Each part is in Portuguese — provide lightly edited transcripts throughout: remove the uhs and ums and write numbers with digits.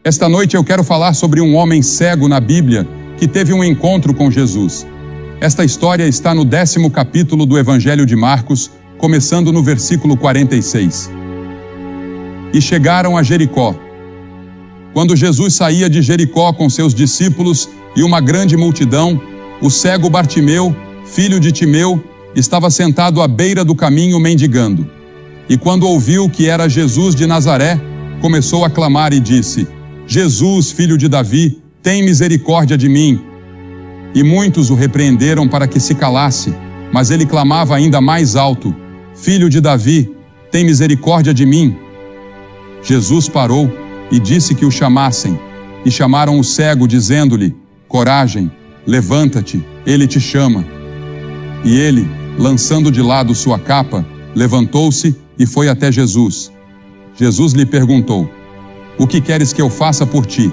Esta noite eu quero falar sobre um homem cego na Bíblia que teve um encontro com Jesus. Esta história está no 10º capítulo do Evangelho de Marcos, começando no versículo 46. E chegaram a Jericó. Quando Jesus saía de Jericó com seus discípulos e uma grande multidão, o cego Bartimeu, filho de Timeu, estava sentado à beira do caminho mendigando. E quando ouviu que era Jesus de Nazaré, começou a clamar e disse: Jesus, filho de Davi, tem misericórdia de mim. E muitos o repreenderam para que se calasse, mas ele clamava ainda mais alto: Filho de Davi, tem misericórdia de mim. Jesus parou e disse que o chamassem, e chamaram o cego, dizendo-lhe: Coragem, levanta-te, ele te chama. E ele, lançando de lado sua capa, levantou-se e foi até Jesus. Jesus lhe perguntou: O que queres que eu faça por ti?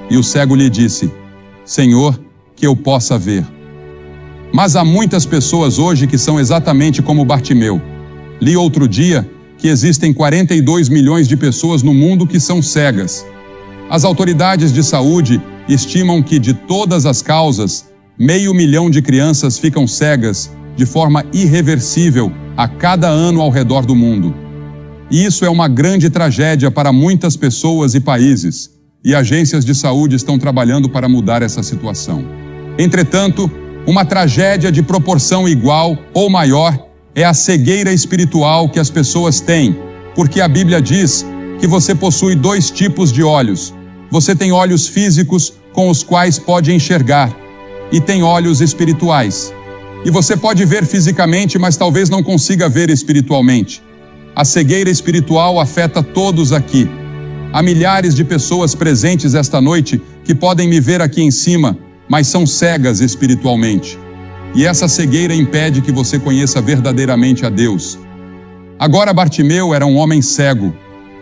E o cego lhe disse: Senhor, que eu possa ver. Mas há muitas pessoas hoje que são exatamente como Bartimeu. Li outro dia que existem 42 milhões de pessoas no mundo que são cegas. As autoridades de saúde estimam que, de todas as causas, 500 mil de crianças ficam cegas de forma irreversível a cada ano ao redor do mundo. E isso é uma grande tragédia para muitas pessoas e países, e agências de saúde estão trabalhando para mudar essa situação. Entretanto, uma tragédia de proporção igual ou maior é a cegueira espiritual que as pessoas têm, porque a Bíblia diz que você possui 2 tipos de olhos. Você tem olhos físicos com os quais pode enxergar, e tem olhos espirituais. E você pode ver fisicamente, mas talvez não consiga ver espiritualmente. A cegueira espiritual afeta todos aqui. Há milhares de pessoas presentes esta noite que podem me ver aqui em cima, mas são cegas espiritualmente. E essa cegueira impede que você conheça verdadeiramente a Deus. Agora Bartimeu era um homem cego,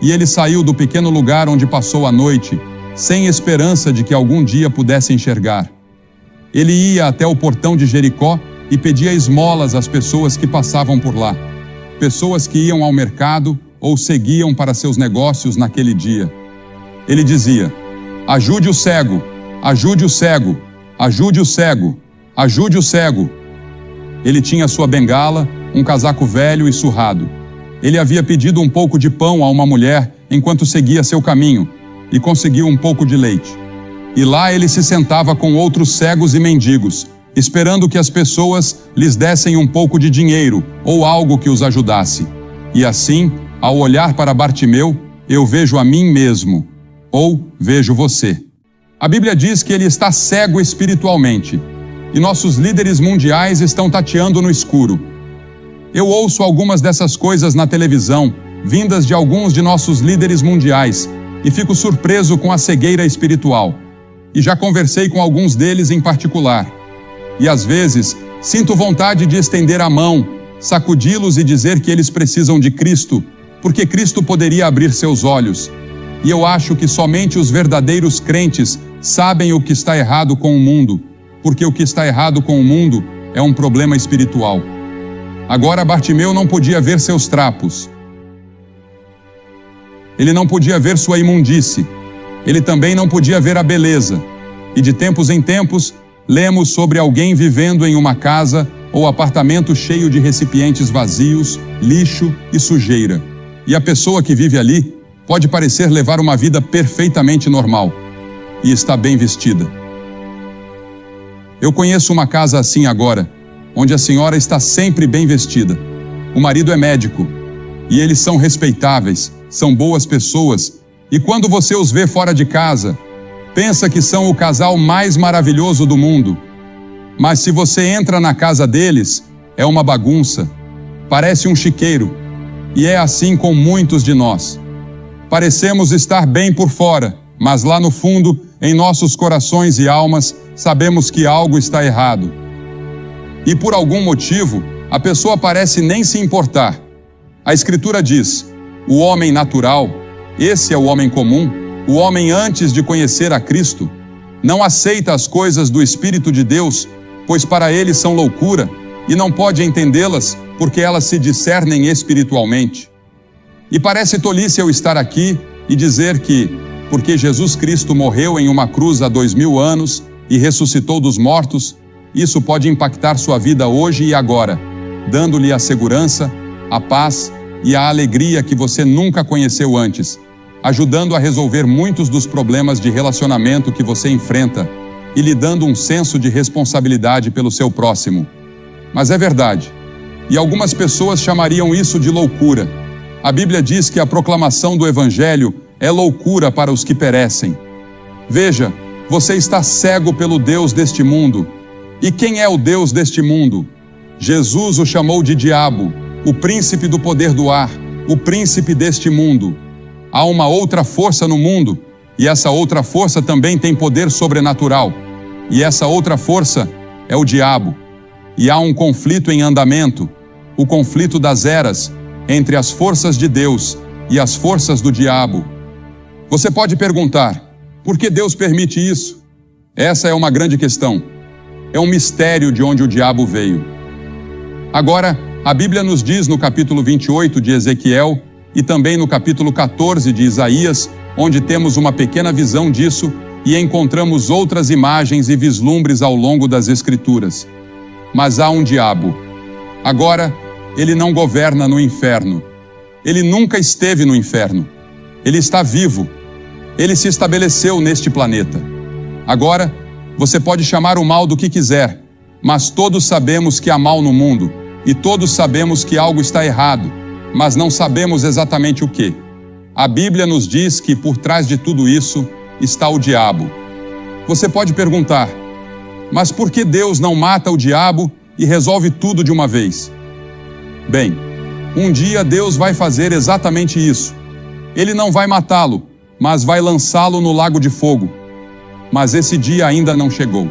e ele saiu do pequeno lugar onde passou a noite, sem esperança de que algum dia pudesse enxergar. Ele ia até o portão de Jericó e pedia esmolas às pessoas que passavam por lá. Pessoas que iam ao mercado ou seguiam para seus negócios naquele dia. Ele dizia: ajude o cego, ajude o cego, ajude o cego, ajude o cego. Ele tinha sua bengala, um casaco velho e surrado. Ele havia pedido um pouco de pão a uma mulher enquanto seguia seu caminho e conseguiu um pouco de leite. E lá ele se sentava com outros cegos e mendigos, esperando que as pessoas lhes dessem um pouco de dinheiro ou algo que os ajudasse. E assim, ao olhar para Bartimeu, eu vejo a mim mesmo, ou vejo você. A Bíblia diz que ele está cego espiritualmente, e nossos líderes mundiais estão tateando no escuro. Eu ouço algumas dessas coisas na televisão, vindas de alguns de nossos líderes mundiais, e fico surpreso com a cegueira espiritual. E já conversei com alguns deles em particular. E às vezes, sinto vontade de estender a mão, sacudi-los e dizer que eles precisam de Cristo, porque Cristo poderia abrir seus olhos. E eu acho que somente os verdadeiros crentes sabem o que está errado com o mundo, porque o que está errado com o mundo é um problema espiritual. Agora Bartimeu não podia ver seus trapos. Ele não podia ver sua imundície. Ele também não podia ver a beleza. E de tempos em tempos, lemos sobre alguém vivendo em uma casa ou apartamento cheio de recipientes vazios, lixo e sujeira. E a pessoa que vive ali pode parecer levar uma vida perfeitamente normal e está bem vestida. Eu conheço uma casa assim agora, onde a senhora está sempre bem vestida. O marido é médico e eles são respeitáveis, são boas pessoas, e quando você os vê fora de casa, pensa que são o casal mais maravilhoso do mundo. Mas se você entra na casa deles, é uma bagunça, parece um chiqueiro, e é assim com muitos de nós. Parecemos estar bem por fora, mas lá no fundo, em nossos corações e almas, sabemos que algo está errado. E por algum motivo, a pessoa parece nem se importar. A Escritura diz: o homem natural, esse é o homem comum, o homem antes de conhecer a Cristo, não aceita as coisas do Espírito de Deus, pois para ele são loucura, e não pode entendê-las, porque elas se discernem espiritualmente. E parece tolice eu estar aqui e dizer que porque Jesus Cristo morreu em uma cruz há 2000 anos e ressuscitou dos mortos, isso pode impactar sua vida hoje e agora, dando-lhe a segurança, a paz e a alegria que você nunca conheceu antes, ajudando a resolver muitos dos problemas de relacionamento que você enfrenta e lhe dando um senso de responsabilidade pelo seu próximo. Mas é verdade, e algumas pessoas chamariam isso de loucura. A Bíblia diz que a proclamação do Evangelho é loucura para os que perecem. Veja, você está cego pelo Deus deste mundo. E quem é o Deus deste mundo? Jesus o chamou de diabo, o príncipe do poder do ar, o príncipe deste mundo. Há uma outra força no mundo, e essa outra força também tem poder sobrenatural. E essa outra força é o diabo. E há um conflito em andamento, o conflito das eras, entre as forças de Deus e as forças do diabo. Você pode perguntar, por que Deus permite isso? Essa é uma grande questão. É um mistério de onde o diabo veio. Agora, a Bíblia nos diz no capítulo 28 de Ezequiel e também no capítulo 14 de Isaías, onde temos uma pequena visão disso e encontramos outras imagens e vislumbres ao longo das Escrituras. Mas há um diabo. Agora, ele não governa no inferno. Ele nunca esteve no inferno. Ele está vivo. Ele se estabeleceu neste planeta. Agora, você pode chamar o mal do que quiser, mas todos sabemos que há mal no mundo, e todos sabemos que algo está errado, mas não sabemos exatamente o que. A Bíblia nos diz que por trás de tudo isso está o diabo. Você pode perguntar, mas por que Deus não mata o diabo e resolve tudo de uma vez? Bem, um dia Deus vai fazer exatamente isso. Ele não vai matá-lo, mas vai lançá-lo no lago de fogo. Mas esse dia ainda não chegou.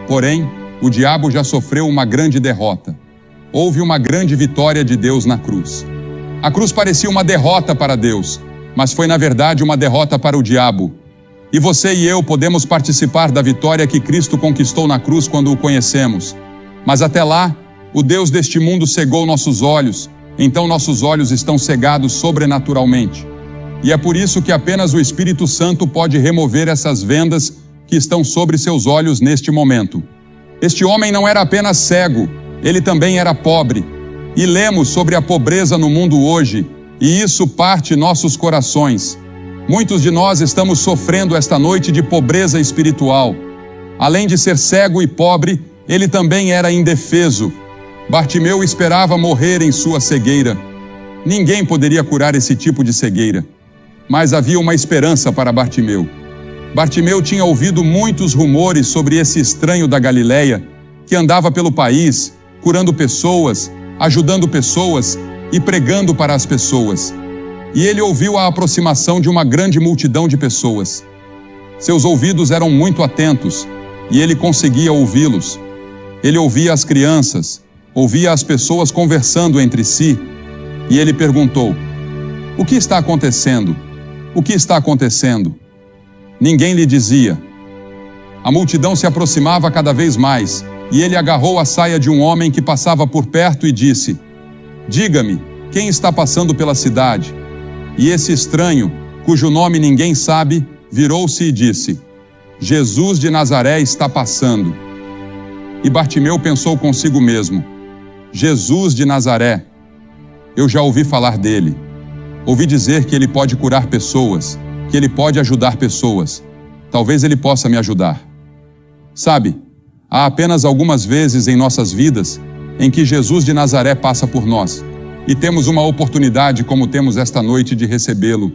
Porém, o diabo já sofreu uma grande derrota. Houve uma grande vitória de Deus na cruz. A cruz parecia uma derrota para Deus, mas foi na verdade uma derrota para o diabo. E você e eu podemos participar da vitória que Cristo conquistou na cruz quando o conhecemos. Mas até lá, o Deus deste mundo cegou nossos olhos, então nossos olhos estão cegados sobrenaturalmente. E é por isso que apenas o Espírito Santo pode remover essas vendas que estão sobre seus olhos neste momento. Este homem não era apenas cego, ele também era pobre. E lemos sobre a pobreza no mundo hoje, e isso parte nossos corações. Muitos de nós estamos sofrendo esta noite de pobreza espiritual. Além de ser cego e pobre, ele também era indefeso. Bartimeu esperava morrer em sua cegueira. Ninguém poderia curar esse tipo de cegueira. Mas havia uma esperança para Bartimeu. Bartimeu tinha ouvido muitos rumores sobre esse estranho da Galileia, que andava pelo país, curando pessoas, ajudando pessoas e pregando para as pessoas. E ele ouviu a aproximação de uma grande multidão de pessoas. Seus ouvidos eram muito atentos, e ele conseguia ouvi-los. Ele ouvia as crianças, ouvia as pessoas conversando entre si, e ele perguntou, o que está acontecendo? O que está acontecendo? Ninguém lhe dizia. A multidão se aproximava cada vez mais, e ele agarrou a saia de um homem que passava por perto e disse, diga-me, quem está passando pela cidade? E esse estranho, cujo nome ninguém sabe, virou-se e disse, Jesus de Nazaré está passando. E Bartimeu pensou consigo mesmo, Jesus de Nazaré, eu já ouvi falar dele. Ouvi dizer que ele pode curar pessoas, que ele pode ajudar pessoas. Talvez ele possa me ajudar. Sabe, há apenas algumas vezes em nossas vidas em que Jesus de Nazaré passa por nós e temos uma oportunidade como temos esta noite de recebê-lo.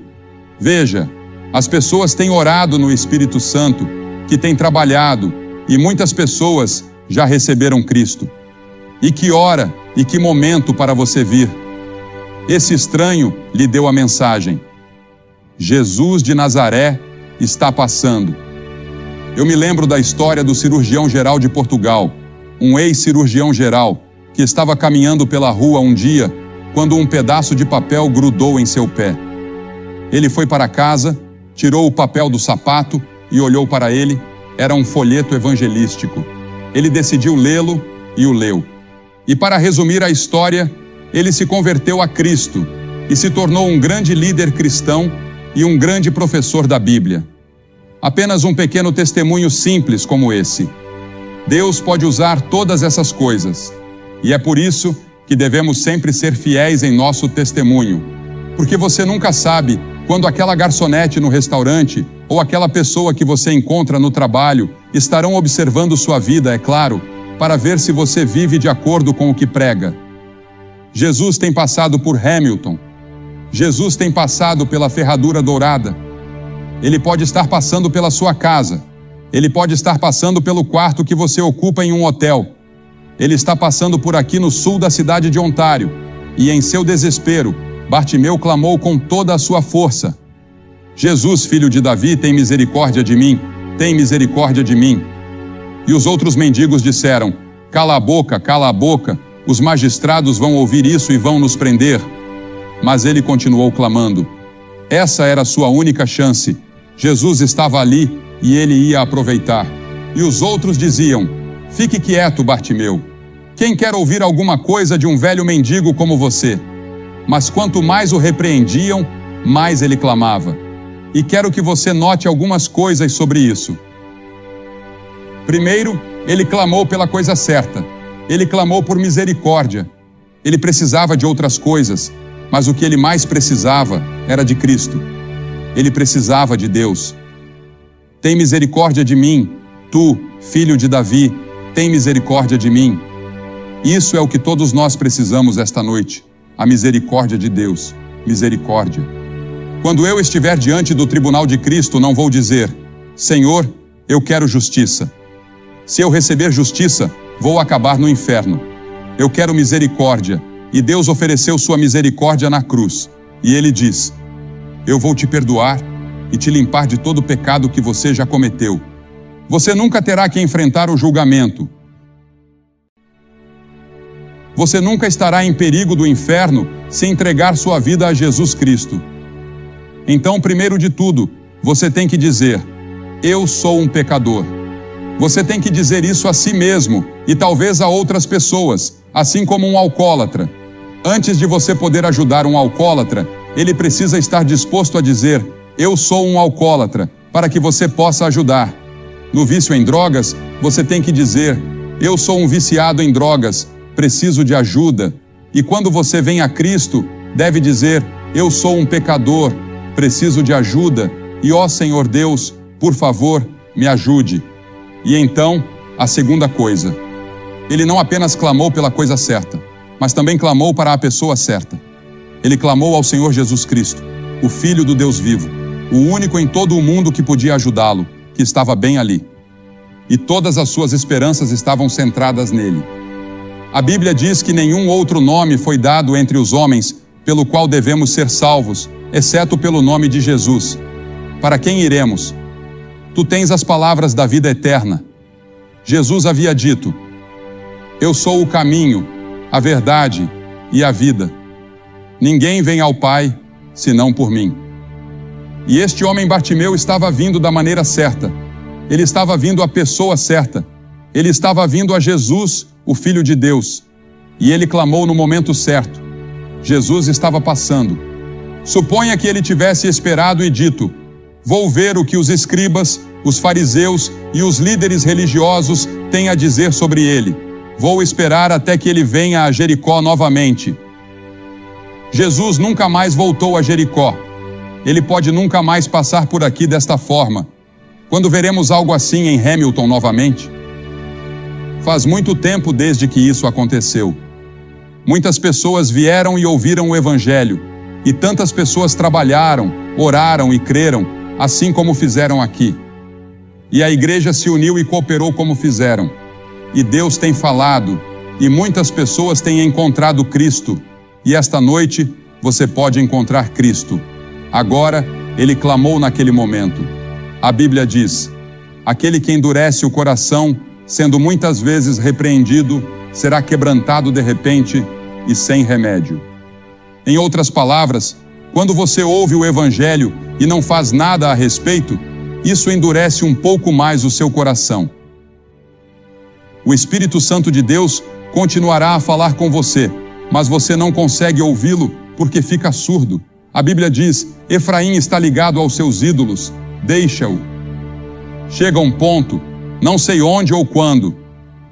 Veja, as pessoas têm orado no Espírito Santo, que tem trabalhado, e muitas pessoas já receberam Cristo. E que hora e que momento para você vir. Esse estranho lhe deu a mensagem. Jesus de Nazaré está passando. Eu me lembro da história do cirurgião-geral de Portugal, um ex-cirurgião-geral, que estava caminhando pela rua um dia, quando um pedaço de papel grudou em seu pé. Ele foi para casa, tirou o papel do sapato e olhou para ele. Era um folheto evangelístico. Ele decidiu lê-lo e o leu. E para resumir a história, ele se converteu a Cristo e se tornou um grande líder cristão e um grande professor da Bíblia. Apenas um pequeno testemunho simples como esse. Deus pode usar todas essas coisas, e é por isso que devemos sempre ser fiéis em nosso testemunho, porque você nunca sabe quando aquela garçonete no restaurante ou aquela pessoa que você encontra no trabalho estarão observando sua vida, é claro, para ver se você vive de acordo com o que prega. Jesus tem passado por Hamilton. Jesus tem passado pela Ferradura Dourada. Ele pode estar passando pela sua casa. Ele pode estar passando pelo quarto que você ocupa em um hotel. Ele está passando por aqui no sul da cidade de Ontário. E em seu desespero, Bartimeu clamou com toda a sua força: Jesus, filho de Davi, tem misericórdia de mim, tem misericórdia de mim. E os outros mendigos disseram: cala a boca, os magistrados vão ouvir isso e vão nos prender. Mas ele continuou clamando. Essa era a sua única chance. Jesus estava ali e ele ia aproveitar. E os outros diziam: fique quieto, Bartimeu. Quem quer ouvir alguma coisa de um velho mendigo como você? Mas quanto mais o repreendiam, mais ele clamava. E quero que você note algumas coisas sobre isso. Primeiro, ele clamou pela coisa certa. Ele clamou por misericórdia. Ele precisava de outras coisas, mas o que ele mais precisava era de Cristo. Ele precisava de Deus. Tem misericórdia de mim, tu, filho de Davi, tem misericórdia de mim. Isso é o que todos nós precisamos esta noite, a misericórdia de Deus. Misericórdia. Quando eu estiver diante do tribunal de Cristo, não vou dizer: Senhor, eu quero justiça. Se eu receber justiça, vou acabar no inferno. Eu quero misericórdia, e Deus ofereceu sua misericórdia na cruz. E ele diz: eu vou te perdoar e te limpar de todo o pecado que você já cometeu. Você nunca terá que enfrentar o julgamento. Você nunca estará em perigo do inferno se entregar sua vida a Jesus Cristo. Então, primeiro de tudo, você tem que dizer: eu sou um pecador. Você tem que dizer isso a si mesmo e talvez a outras pessoas, assim como um alcoólatra. Antes de você poder ajudar um alcoólatra, ele precisa estar disposto a dizer: eu sou um alcoólatra, para que você possa ajudar. No vício em drogas, você tem que dizer: eu sou um viciado em drogas, preciso de ajuda. E quando você vem a Cristo, deve dizer: eu sou um pecador, preciso de ajuda, e ó Senhor Deus, por favor, me ajude. E então, a segunda coisa, ele não apenas clamou pela coisa certa, mas também clamou para a pessoa certa. Ele clamou ao Senhor Jesus Cristo, o Filho do Deus vivo, o único em todo o mundo que podia ajudá-lo, que estava bem ali. E todas as suas esperanças estavam centradas nele. A Bíblia diz que nenhum outro nome foi dado entre os homens pelo qual devemos ser salvos, exceto pelo nome de Jesus. Para quem iremos? Tu tens as palavras da vida eterna. Jesus havia dito: eu sou o caminho, a verdade e a vida. Ninguém vem ao Pai, senão por mim. E este homem Bartimeu estava vindo da maneira certa. Ele estava vindo à pessoa certa. Ele estava vindo a Jesus, o Filho de Deus. E ele clamou no momento certo. Jesus estava passando. Suponha que ele tivesse esperado e dito: vou ver o que os escribas, os fariseus e os líderes religiosos têm a dizer sobre ele. Vou esperar até que ele venha a Jericó novamente. Jesus nunca mais voltou a Jericó. Ele pode nunca mais passar por aqui desta forma. Quando veremos algo assim em Hamilton novamente? Faz muito tempo desde que isso aconteceu. Muitas pessoas vieram e ouviram o Evangelho, e tantas pessoas trabalharam, oraram e creram, assim como fizeram aqui. E a igreja se uniu e cooperou como fizeram. E Deus tem falado, e muitas pessoas têm encontrado Cristo. E esta noite você pode encontrar Cristo. Agora, ele clamou naquele momento. A Bíblia diz: aquele que endurece o coração, sendo muitas vezes repreendido, será quebrantado de repente e sem remédio. Em outras palavras, quando você ouve o Evangelho e não faz nada a respeito, isso endurece um pouco mais o seu coração. O Espírito Santo de Deus continuará a falar com você, mas você não consegue ouvi-lo porque fica surdo. A Bíblia diz: Efraim está ligado aos seus ídolos, deixa-o. Chega um ponto, não sei onde ou quando,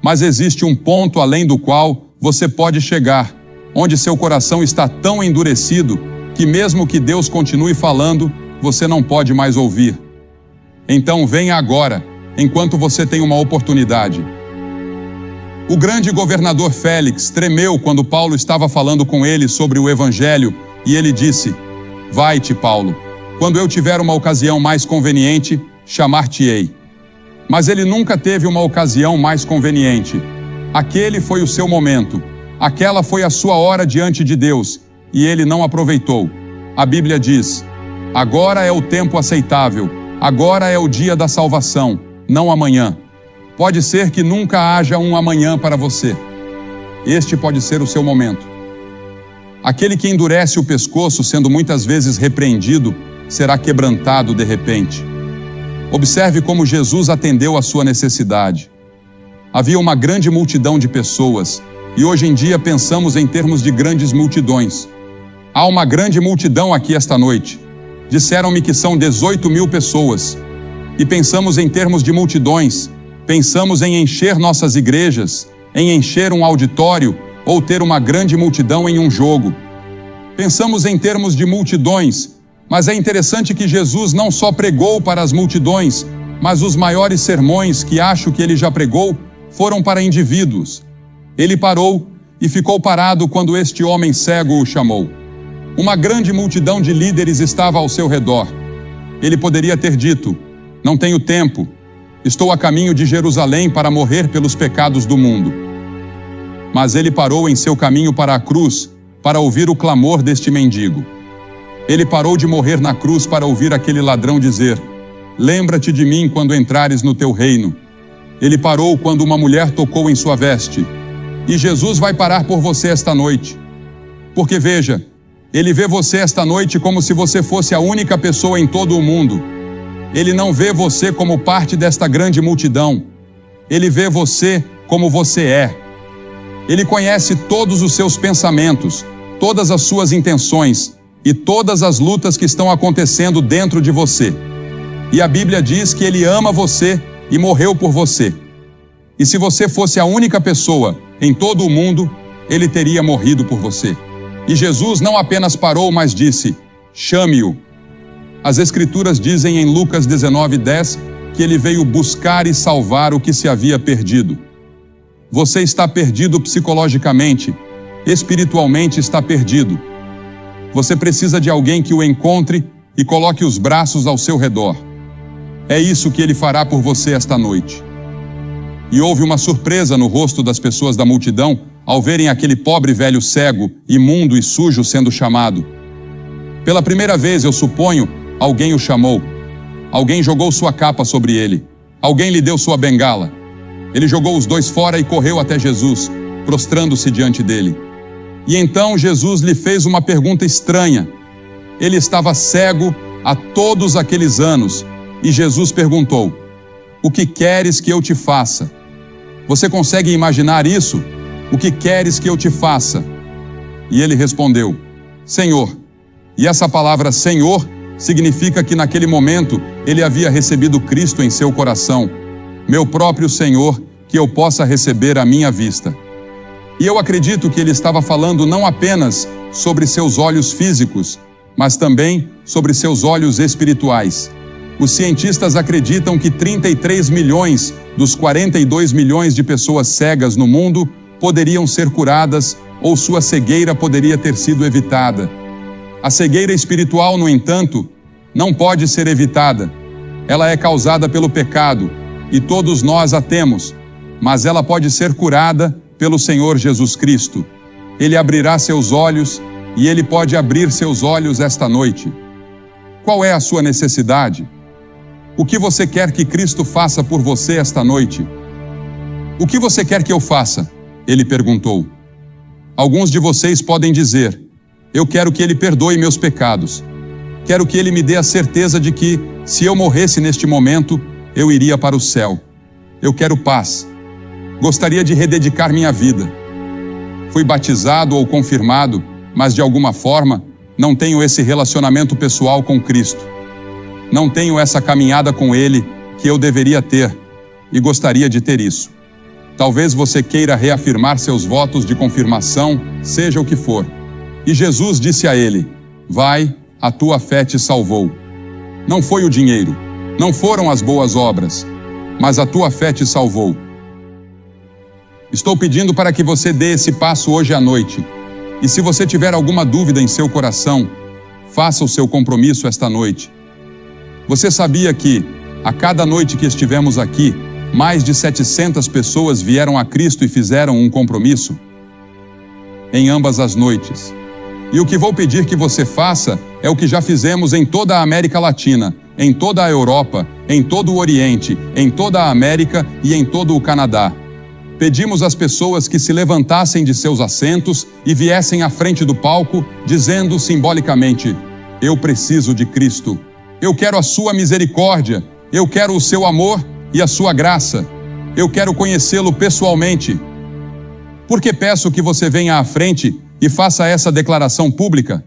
mas existe um ponto além do qual você pode chegar, onde seu coração está tão endurecido que mesmo que Deus continue falando, você não pode mais ouvir. Então venha agora, enquanto você tem uma oportunidade. O grande governador Félix tremeu quando Paulo estava falando com ele sobre o Evangelho e ele disse: Vai-te, Paulo, quando eu tiver uma ocasião mais conveniente, chamar-te-ei. Mas ele nunca teve uma ocasião mais conveniente. Aquele foi o seu momento, aquela foi a sua hora diante de Deus, e ele não aproveitou. A Bíblia diz: agora é o tempo aceitável, agora é o dia da salvação, não amanhã. Pode ser que nunca haja um amanhã para você. Este pode ser o seu momento. Aquele que endurece o pescoço, sendo muitas vezes repreendido, será quebrantado de repente. Observe como Jesus atendeu à sua necessidade. Havia uma grande multidão de pessoas, e hoje em dia pensamos em termos de grandes multidões. Há uma grande multidão aqui esta noite. Disseram-me que são 18.000 pessoas. E pensamos em termos de multidões. Pensamos em encher nossas igrejas, em encher um auditório ou ter uma grande multidão em um jogo. Pensamos em termos de multidões, mas é interessante que Jesus não só pregou para as multidões, mas os maiores sermões que acho que ele já pregou foram para indivíduos. Ele parou e ficou parado quando este homem cego o chamou. Uma grande multidão de líderes estava ao seu redor. Ele poderia ter dito: não tenho tempo, estou a caminho de Jerusalém para morrer pelos pecados do mundo. Mas ele parou em seu caminho para a cruz para ouvir o clamor deste mendigo. Ele parou de morrer na cruz para ouvir aquele ladrão dizer: lembra-te de mim quando entrares no teu reino. Ele parou quando uma mulher tocou em sua veste. E Jesus vai parar por você esta noite. Porque veja, ele vê você esta noite como se você fosse a única pessoa em todo o mundo. Ele não vê você como parte desta grande multidão. Ele vê você como você é. Ele conhece todos os seus pensamentos, todas as suas intenções e todas as lutas que estão acontecendo dentro de você. E a Bíblia diz que ele ama você e morreu por você. E se você fosse a única pessoa em todo o mundo, ele teria morrido por você. E Jesus não apenas parou, mas disse: chame-o. As Escrituras dizem em Lucas 19:10 que ele veio buscar e salvar o que se havia perdido. Você está perdido psicologicamente, espiritualmente está perdido. Você precisa de alguém que o encontre e coloque os braços ao seu redor. É isso que ele fará por você esta noite. E houve uma surpresa no rosto das pessoas da multidão ao verem aquele pobre velho cego, imundo e sujo sendo chamado. Pela primeira vez, eu suponho, alguém o chamou. Alguém jogou sua capa sobre ele. Alguém lhe deu sua bengala. Ele jogou os dois fora e correu até Jesus, prostrando-se diante dele. E então Jesus lhe fez uma pergunta estranha. Ele estava cego há todos aqueles anos, e Jesus perguntou: o que queres que eu te faça? Você consegue imaginar isso? O que queres que eu te faça? E ele respondeu: Senhor. E essa palavra Senhor significa que naquele momento ele havia recebido Cristo em seu coração. Meu próprio Senhor, que eu possa receber à minha vista. E eu acredito que ele estava falando não apenas sobre seus olhos físicos, mas também sobre seus olhos espirituais. Os cientistas acreditam que 33 milhões dos 42 milhões de pessoas cegas no mundo poderiam ser curadas ou sua cegueira poderia ter sido evitada. A cegueira espiritual, no entanto, não pode ser evitada. Ela é causada pelo pecado e todos nós a temos, mas ela pode ser curada pelo Senhor Jesus Cristo. Ele abrirá seus olhos e ele pode abrir seus olhos esta noite. Qual é a sua necessidade? O que você quer que Cristo faça por você esta noite? O que você quer que eu faça? Ele perguntou. Alguns de vocês podem dizer: eu quero que ele perdoe meus pecados. Quero que ele me dê a certeza de que, se eu morresse neste momento, eu iria para o céu. Eu quero paz. Gostaria de rededicar minha vida. Fui batizado ou confirmado, mas de alguma forma, não tenho esse relacionamento pessoal com Cristo. Não tenho essa caminhada com Ele que eu deveria ter e gostaria de ter isso. Talvez você queira reafirmar seus votos de confirmação, seja o que for. E Jesus disse a ele: vai, a tua fé te salvou. Não foi o dinheiro, não foram as boas obras, mas a tua fé te salvou. Estou pedindo para que você dê esse passo hoje à noite. E se você tiver alguma dúvida em seu coração, faça o seu compromisso esta noite. Você sabia que, a cada noite que estivemos aqui, mais de 700 pessoas vieram a Cristo e fizeram um compromisso? Em ambas as noites. E o que vou pedir que você faça é o que já fizemos em toda a América Latina, em toda a Europa, em todo o Oriente, em toda a América e em todo o Canadá. Pedimos às pessoas que se levantassem de seus assentos e viessem à frente do palco, dizendo simbolicamente: eu preciso de Cristo. Eu quero a sua misericórdia. Eu quero o seu amor e a sua graça. Eu quero conhecê-lo pessoalmente. Por que peço que você venha à frente e faça essa declaração pública?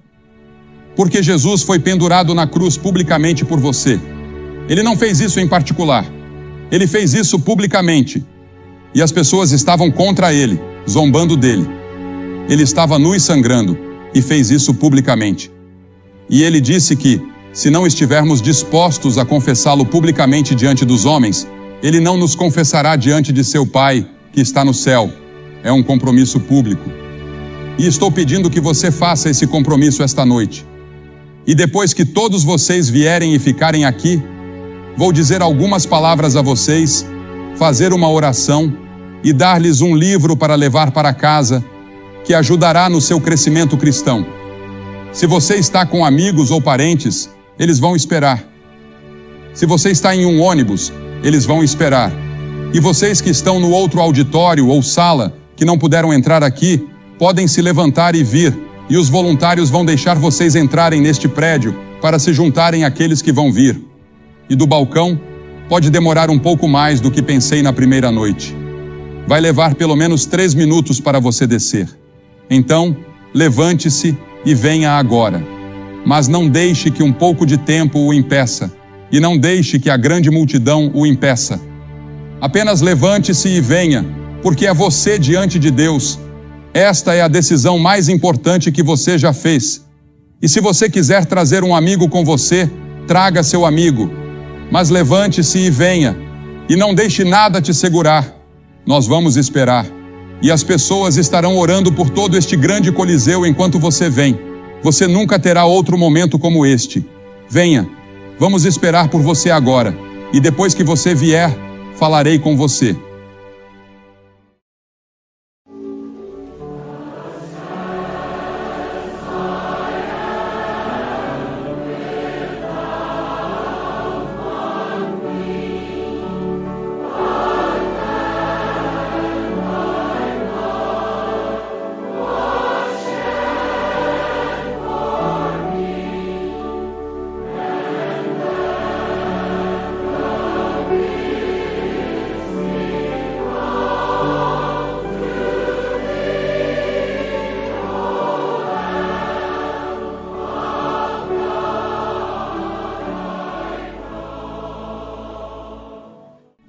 Porque Jesus foi pendurado na cruz publicamente por você. Ele não fez isso em particular. Ele fez isso publicamente. E as pessoas estavam contra ele, zombando dele. Ele estava nu e sangrando, e fez isso publicamente. E ele disse que, se não estivermos dispostos a confessá-lo publicamente diante dos homens, ele não nos confessará diante de seu Pai, que está no céu. É um compromisso público. E estou pedindo que você faça esse compromisso esta noite. E depois que todos vocês vierem e ficarem aqui, vou dizer algumas palavras a vocês, fazer uma oração e dar-lhes um livro para levar para casa, que ajudará no seu crescimento cristão. Se você está com amigos ou parentes, eles vão esperar. Se você está em um ônibus, eles vão esperar. E vocês que estão no outro auditório ou sala, que não puderam entrar aqui, podem se levantar e vir, e os voluntários vão deixar vocês entrarem neste prédio para se juntarem àqueles que vão vir. E do balcão, pode demorar um pouco mais do que pensei na primeira noite. Vai levar pelo menos 3 minutos para você descer. Então, levante-se e venha agora. Mas não deixe que um pouco de tempo o impeça, e não deixe que a grande multidão o impeça. Apenas levante-se e venha, porque é você diante de Deus. Esta é a decisão mais importante que você já fez. E se você quiser trazer um amigo com você, traga seu amigo. Mas levante-se e venha, e não deixe nada te segurar. Nós vamos esperar. E as pessoas estarão orando por todo este grande coliseu enquanto você vem. Você nunca terá outro momento como este. Venha, vamos esperar por você agora. E depois que você vier, falarei com você.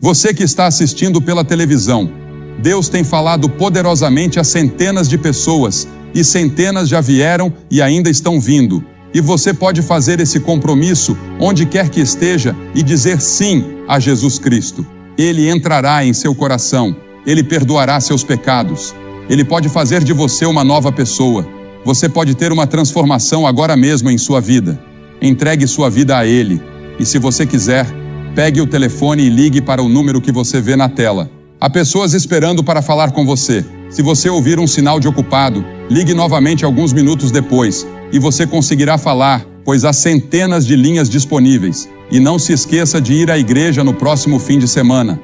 Você que está assistindo pela televisão, Deus tem falado poderosamente a centenas de pessoas, e centenas já vieram e ainda estão vindo. E você pode fazer esse compromisso onde quer que esteja e dizer sim a Jesus Cristo. Ele entrará em seu coração, Ele perdoará seus pecados. Ele pode fazer de você uma nova pessoa. Você pode ter uma transformação agora mesmo em sua vida. Entregue sua vida a Ele. E se você quiser, pegue o telefone e ligue para o número que você vê na tela. Há pessoas esperando para falar com você. Se você ouvir um sinal de ocupado, ligue novamente alguns minutos depois e você conseguirá falar, pois há centenas de linhas disponíveis. E não se esqueça de ir à igreja no próximo fim de semana.